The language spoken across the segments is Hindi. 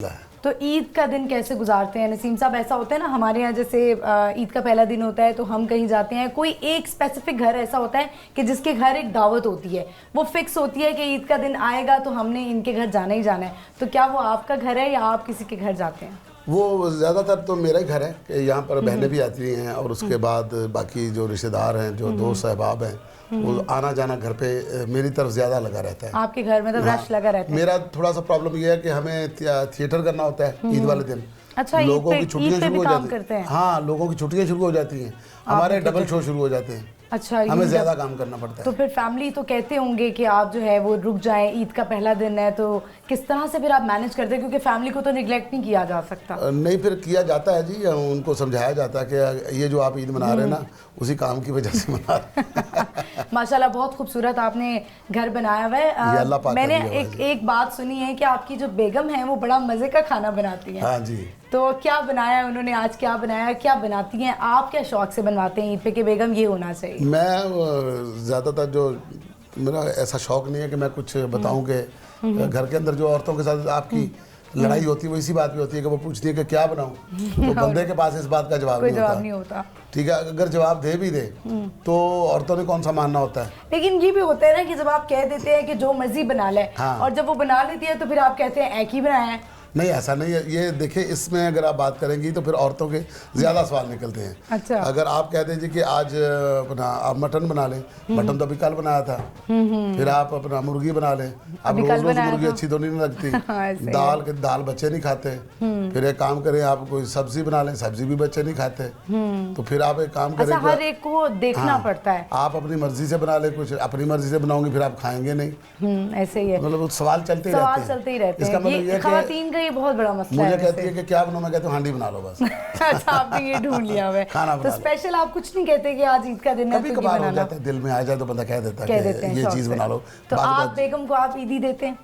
तो ईद का दिन कैसे गुजारते हैं नसीम साहब? ऐसा होता है ना हमारे यहाँ, जैसे ईद का पहला दिन होता है तो हम कहीं जाते हैं, कोई एक स्पेसिफिक घर ऐसा होता है कि जिसके घर एक दावत होती है, वो फिक्स होती है कि ईद का दिन आएगा तो हमने इनके घर जाना ही जाना है। तो क्या वो आपका घर है या आप किसी के घर जाते हैं? वो ज़्यादातर तो मेरा ही घर है कि यहाँ पर बहनें भी आती हैं और उसके बाद बाकी जो रिश्तेदार हैं, जो दोस्त अहबाब हैं, वो आना जाना घर पे मेरी तरफ ज़्यादा लगा रहता है। आपके घर में तो रश लगा रहता है? मेरा थोड़ा सा प्रॉब्लम ये है कि हमें थिएटर करना होता है ईद वाले दिन। अच्छा, लोगों की छुट्टियाँ शुरू हो जाती हैं। हाँ, लोगों की छुट्टियाँ शुरू हो जाती हैं, हमारे डबल शो शुरू हो जाते हैं। अच्छा, हमें ज़्यादा काम करना पड़ता है। तो फिर फैमिली तो कहते होंगे कि आप जो है वो रुक जाएं, ईद का पहला दिन है, तो किस तरह से फिर आप मैनेज करते हैं? क्योंकि फैमिली को तो निगलेक्ट नहीं किया जा सकता। नहीं, फिर किया जाता है जी, उनको समझाया जाता है कि ये जो आप ईद मना रहे हैं ना, उसी काम की वजह से मना रहे हैं। माशाल्लाह, बहुत खूबसूरत आपने घर बनाया हुआ है। मैंने एक बात सुनी है कि आपकी जो बेगम है वो बड़ा मज़े का खाना बनाती है। हाँ जी। तो क्या बनाया उन्होंने आज? क्या बनाया, क्या बनाती हैं आप? क्या शौक से बनवाते हैं ईद पे कि बेगम ये होना चाहिए? मैं ज़्यादातर जो मेरा ऐसा शौक नहीं है कि मैं कुछ बताऊं कि घर के अंदर जो औरतों के साथ आपकी लड़ाई होती है वो इसी बात पे होती है कि वो पूछती है कि क्या बनाऊं, तो बंदे के पास इस बात का जवाब नहीं होता। ठीक है, अगर जवाब दे भी दे तो औरतों ने कौन सा मानना होता है। लेकिन ये भी होता है ना कि जब आप कह देते हैं कि जो मर्जी बना ले, हाँ। और जब वो बना लेती है तो फिर आप कहते हैं एक ही बनाया है। नहीं, ऐसा नहीं है। ये देखिए, इसमें अगर आप बात करेंगी तो फिर औरतों के ज़्यादा सवाल निकलते हैं। अच्छा। अगर आप कह दीजिए कि आज अपना आप मटन बना लें, मटन तो अभी कल बनाया था, फिर आप अपना मुर्गी बना लें, अब रोज रोज मुर्गी अच्छी तो नहीं लगती। दाल बच्चे नहीं खाते। फिर एक काम करें, आप कोई सब्जी बना लें, सब्जी भी बच्चे नहीं खाते। तो फिर आप एक काम करें, हर एक को देखना पड़ता है। आप अपनी मर्जी से बना लें, कुछ अपनी मर्जी से बनाओगे फिर आप खाएंगे नहीं। ऐसे ही है, मतलब सवाल चलते ही रहते हैं। इसका मतलब ये खवातीन का ये बहुत बड़ा मसला है। मुझे कहती है कि क्या बनाऊं, मैं कहता हूँ हांडी बना लो बस। अच्छा, आपने ये ढूंढ लिया है खाना बना। तो स्पेशल आप कुछ नहीं कहते कि आज ईद का दिन है? कभी कभार हो जाता है, दिल में आ जाए तो बंदा कह देता है कि ये चीज़ बना लो। तो आप बेगम को आप ईदी देते हैं?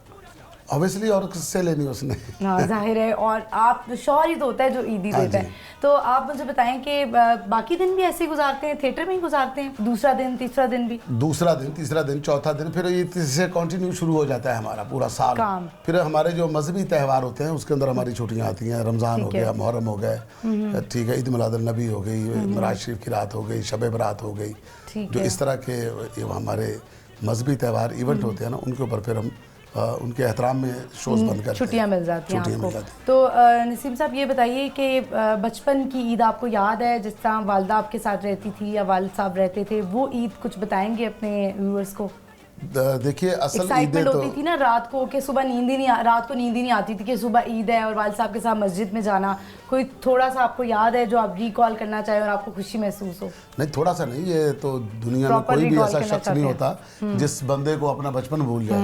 ऑब्वियसली, और किससे लेनी उसने। हाँ, जाहिर है। और आप शौहर ही तो होता है जो ईदी देता है। तो आप मुझे बताएं कि बाकी दिन भी ऐसे ही गुजारते हैं, थिएटर में ही गुजारते हैं? दूसरा दिन, तीसरा दिन भी? दूसरा दिन, तीसरा दिन, चौथा दिन, फिर इससे कंटिन्यू शुरू हो जाता है हमारा पूरा साल काम। फिर हमारे जो मजहबी त्यौहार होते हैं उसके अंदर हमारी छुट्टियाँ आती हैं। रमज़ान हो गया, मुहर्रम हो गया, ठीक है, ईद मिलादुन नबी हो गई, मिराज शरीफ की रात हो गई, शब बरात हो गई। जो इस तरह के हमारे मजहबी त्यौहार इवेंट होते हैं ना, उनके ऊपर फिर हम उनके एहतराम में शोज बंद करते हैं। छुट्टियाँ मिल जाती हैं आपको। तो नसीम साहब, ये बताइए कि बचपन की ईद आपको याद है, जिस तरह वालदा आपके साथ रहती थी या वालिद साहब रहते थे, वो ईद कुछ बताएंगे अपने व्यूअर्स को? देखिए, असल एक्साइटमेंट होती थी ना रात को कि सुबह रात को नींद ही नहीं आती थी कि सुबह ईद है, और वालिद साहब के साथ मस्जिद में जाना। कोई थोड़ा सा आपको याद है जो आप रिकॉल करना चाहें और आपको खुशी महसूस हो? नहीं, थोड़ा सा नहीं, ये तो दुनिया में कोई भी ऐसा शख्स नहीं होता जिस बंदे को अपना बचपन भूल जाए,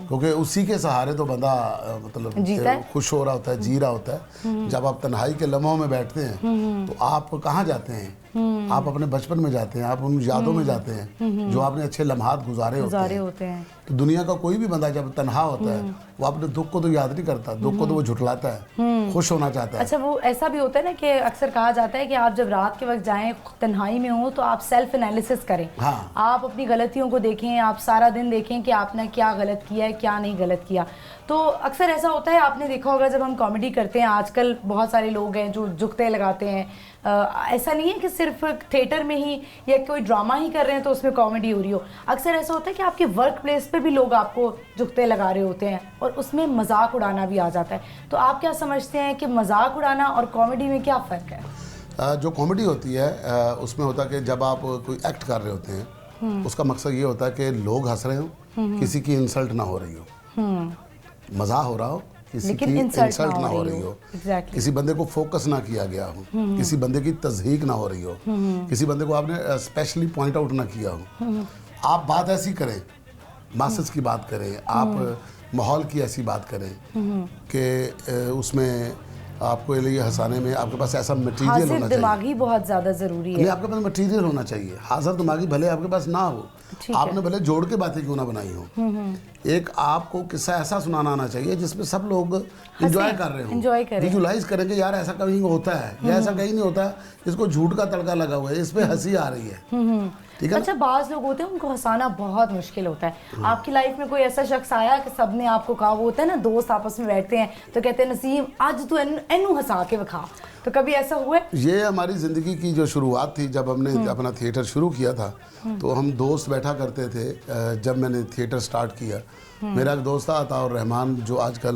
क्योंकि उसी के सहारे तो बंदा मतलब खुश हो रहा होता है, जी रहा होता है। जब आप तन्हाई के लम्हों में बैठते हैं तो आप कहाँ जाते हैं? आप अपने बचपन में जाते हैं, आप उन यादों में जाते हैं जो आपने अच्छे लम्हात गुजारे होते हैं। तो दुनिया का कोई भी बंदा जब तन्हा होता है वो अपने दुख को तो याद नहीं करता, दुख को तो वो झुठलाता है, खुश होना चाहता है। अच्छा, वो ऐसा भी होता है ना कि अक्सर कहा जाता है कि आप जब रात के वक्त जाएं, तन्हाई में हो, तो आप सेल्फ एनालिसिस करें। हाँ। आप अपनी गलतियों को देखें, आप सारा दिन देखें कि आपने क्या गलत किया है, क्या नहीं गलत किया। तो अक्सर ऐसा होता है, आपने देखा होगा जब हम कॉमेडी करते हैं, आजकल बहुत सारे लोग हैं जो जुगते लगाते हैं। ऐसा नहीं है कि सिर्फ थिएटर में ही या कोई ड्रामा ही कर रहे हैं तो उसमें कॉमेडी हो रही हो। अक्सर ऐसा होता है कि आपके वर्क प्लेस पे भी लोग आपको जुगते लगा रहे होते हैं और उसमें मजाक उड़ाना भी आ जाता है। तो आप क्या समझते हैं कि मजाक उड़ाना और कॉमेडी में क्या फ़र्क है? जो कॉमेडी होती है उसमें होता है कि जब आप कोई एक्ट कर रहे होते हैं, उसका मकसद ये होता है कि लोग हंस रहे हो, किसी की इंसल्ट ना हो रही हो, मज़ाक हो रहा हो, किसी की इंसल्ट ना हो रही हो, किसी बंदे को फोकस ना किया गया हो, किसी बंदे की तज़हीक ना हो रही हो, किसी बंदे को आपने स्पेशली पॉइंट आउट ना किया हो। आप बात ऐसी करें, मैसेज की बात करें, आप माहौल की ऐसी बात करें कि उसमें आपको लिए हंसाने में आपके पास ऐसा मटेरियल होना चाहिए। दिमागी बहुत ज़्यादा ज़रूरी है। नहीं, आपके पास मटेरियल होना चाहिए। हाजिर दिमागी भले आपके पास ना हो, आपने भले जोड़ के बातें क्यों ना बनाई हो, एक आपको किस्सा ऐसा सुनाना आना चाहिए जिसमें सब लोग एंजॉय कर रहे हो, विजुलाइज करेंगे यार ऐसा कहीं होता है या ऐसा कहीं नहीं होता, इसको झूठ का तड़का लगा हुआ है, इस पर हंसी आ रही है। ठीक है ना? अच्छा, बाज लोग होते हैं उनको हंसाना बहुत मुश्किल होता है। आपकी लाइफ में कोई ऐसा शख्स आया कि सबने आपको कहा, वो होता है ना दोस्त आपस में बैठते हैं तो कहते हैं नसीम आज तू एनू हंसा के दिखा, तो कभी ऐसा हुआ है? ये हमारी ज़िंदगी की जो शुरुआत थी, जब हमने अपना थिएटर शुरू किया था तो हम दोस्त बैठा करते थे। जब मैंने थिएटर स्टार्ट किया, मेरा एक दोस्त था अताउर रहमान, जो आजकल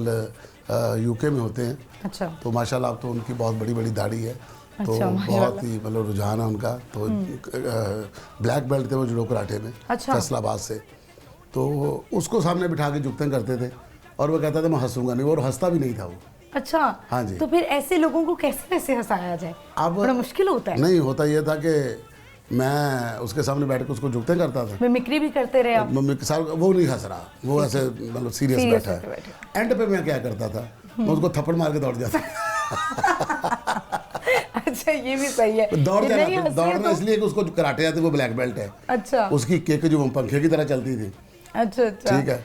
यूके में होते हैं। अच्छा। तो माशाल्लाह अब तो उनकी बहुत बड़ी बड़ी दाढ़ी है, तो अच्छा, बहुत ही मतलब रुझान है उनका। तो ब्लैक बेल्ट थे वो जुडो कराटे में, अच्छा। फैसलाबाद से। तो उसको सामने बिठा के जुगते करते थे और वो कहता था मैं हंसूंगा नहीं, और हंसता भी नहीं था वो। अच्छा। हाँ जी। तो फिर ऐसे लोगों को कैसे हंसाया जाए? अब बड़ा मुश्किल होता है। नहीं, होता ये था कि मैं उसके सामने बैठ के उसको जुगते करता था। मिमिक्री भी करते रहे आप? मम्मी के साथ वो नहीं हंस रहा, वो ऐसे मतलब सीरियस बैठा है। एंड पे मैं क्या करता था, मैं उसको थप्पड़ मार के दौड़ जाता। अच्छा, ये भी सही है। दौड़ ये जाना, नहीं हंसी दौड़ना तो- इसलिए कि उसको जो कराटे आते वो ब्लैक बेल्ट है। अच्छा उसकी केक जो पंखे की तरह चलती थी। अच्छा अच्छा। ठीक है।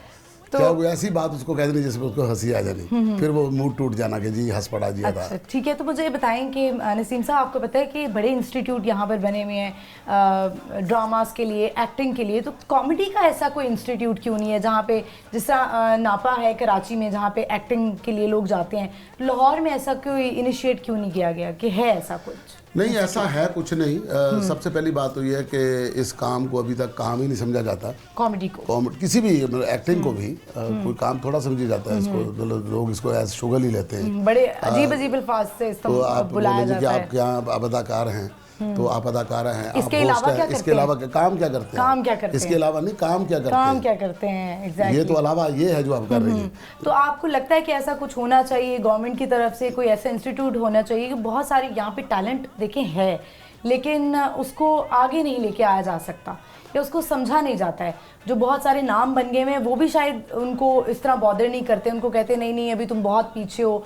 तो क्या वो ऐसी बात उसको कह देनी जिसमें उसको हंसी आ जानी, फिर वो मूड टूट जाना कि जी हंस पड़ा जी अदा। अच्छा ठीक है। तो मुझे ये बताएं कि नसीम साहब, आपको पता है कि बड़े इंस्टीट्यूट यहाँ पर बने हुए हैं ड्रामास के लिए, एक्टिंग के लिए, तो कॉमेडी का ऐसा कोई इंस्टीट्यूट क्यों नहीं है जहाँ पे, जिस तरह नापा है कराची में जहाँ पे एक्टिंग के लिए लोग जाते हैं, लाहौर में ऐसा कोई इनिशिएट क्यों नहीं किया गया कि है ऐसा कुछ? नहीं, ऐसा है कुछ नहीं। सबसे पहली बात तो ये है कि इस काम को अभी तक काम ही नहीं समझा जाता। कॉमेडी को, किसी भी मतलब एक्टिंग को भी कोई काम थोड़ा समझा जाता है। इसको मतलब लोग इसको एज शुगर ही लेते हैं। बड़े अजीब अजीब अल्फाज से तो आप बुलाया बोलेंगे कि जाता है। आप क्या आप अदाकार हैं, तो आप अदाकार हैं, आप इसके अलावा होस्ट क्या हैं, इसके करते हैं? अलावा काम क्या करते हैं? काम क्या करते इसके हैं? अलावा नहीं, काम क्या करते काम हैं? क्या करते हैं? एग्जैक्टली। ये तो अलावा ये है जो आप कर रही हैं। तो आपको लगता है कि ऐसा कुछ होना चाहिए गवर्नमेंट की तरफ से, कोई ऐसा इंस्टीट्यूट होना चाहिए कि बहुत सारे यहाँ पे टैलेंट देखें है, लेकिन उसको आगे नहीं लेके आया जा सकता या उसको समझा नहीं जाता है। जो बहुत सारे नाम बन गए हैं वो भी शायद उनको इस तरह बॉदर नहीं करते, उनको कहते नहीं नहीं अभी तुम बहुत पीछे हो,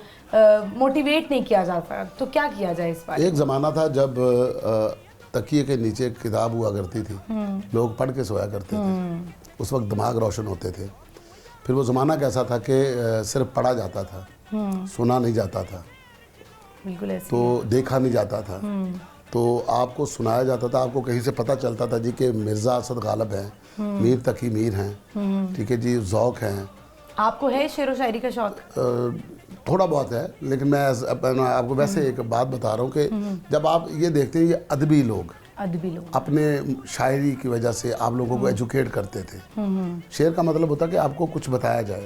मोटिवेट नहीं किया जाता। तो क्या किया जाए इस बारे? एक ज़माना था जब तकिए के नीचे एक किताब हुआ करती थी, लोग पढ़ के सोया करते थे, उस वक्त दिमाग रोशन होते थे। फिर वो ज़माना कैसा था कि सिर्फ पढ़ा जाता था, सुना नहीं जाता था, बिल्कुल ऐसे। तो देखा नहीं जाता था, तो आपको सुनाया जाता था। आपको कहीं से पता चलता था जी कि मिर्ज़ा असद गालिब हैं, मीर तकी मीर हैं, ठीक है जी, ज़ौक हैं। आपको है शेर व शायरी का शौक? थोड़ा बहुत है, लेकिन मैं आपको वैसे एक बात बता रहा हूँ कि जब आप ये देखते हैं, ये अदबी लोग अपने शायरी की वजह से आप लोगों को एजुकेट करते थे। शेर का मतलब होता है कि आपको कुछ बताया जाए,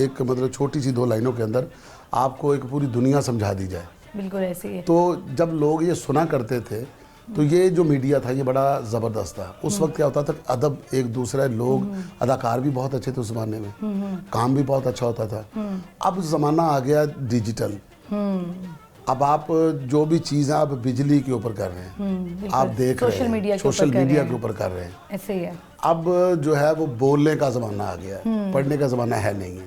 एक मतलब छोटी सी 2 लाइनों के अंदर आपको एक पूरी दुनिया समझा दी जाए। बिल्कुल ऐसे ही है। तो जब लोग ये सुना करते थे, तो ये जो मीडिया था ये बड़ा ज़बरदस्त था। उस वक्त क्या होता था, अदब एक दूसरे लोग, अदाकार भी बहुत अच्छे थे उस ज़माने में, काम भी बहुत अच्छा होता था। अब ज़माना आ गया डिजिटल। अब आप जो भी चीज़ आप बिजली के ऊपर कर रहे हैं, आप देख रहे हैं, सोशल मीडिया के ऊपर कर रहे हैं। ऐसे ही है। अब जो है वो बोलने का ज़माना आ गया है, पढ़ने का ज़माना है नहीं है।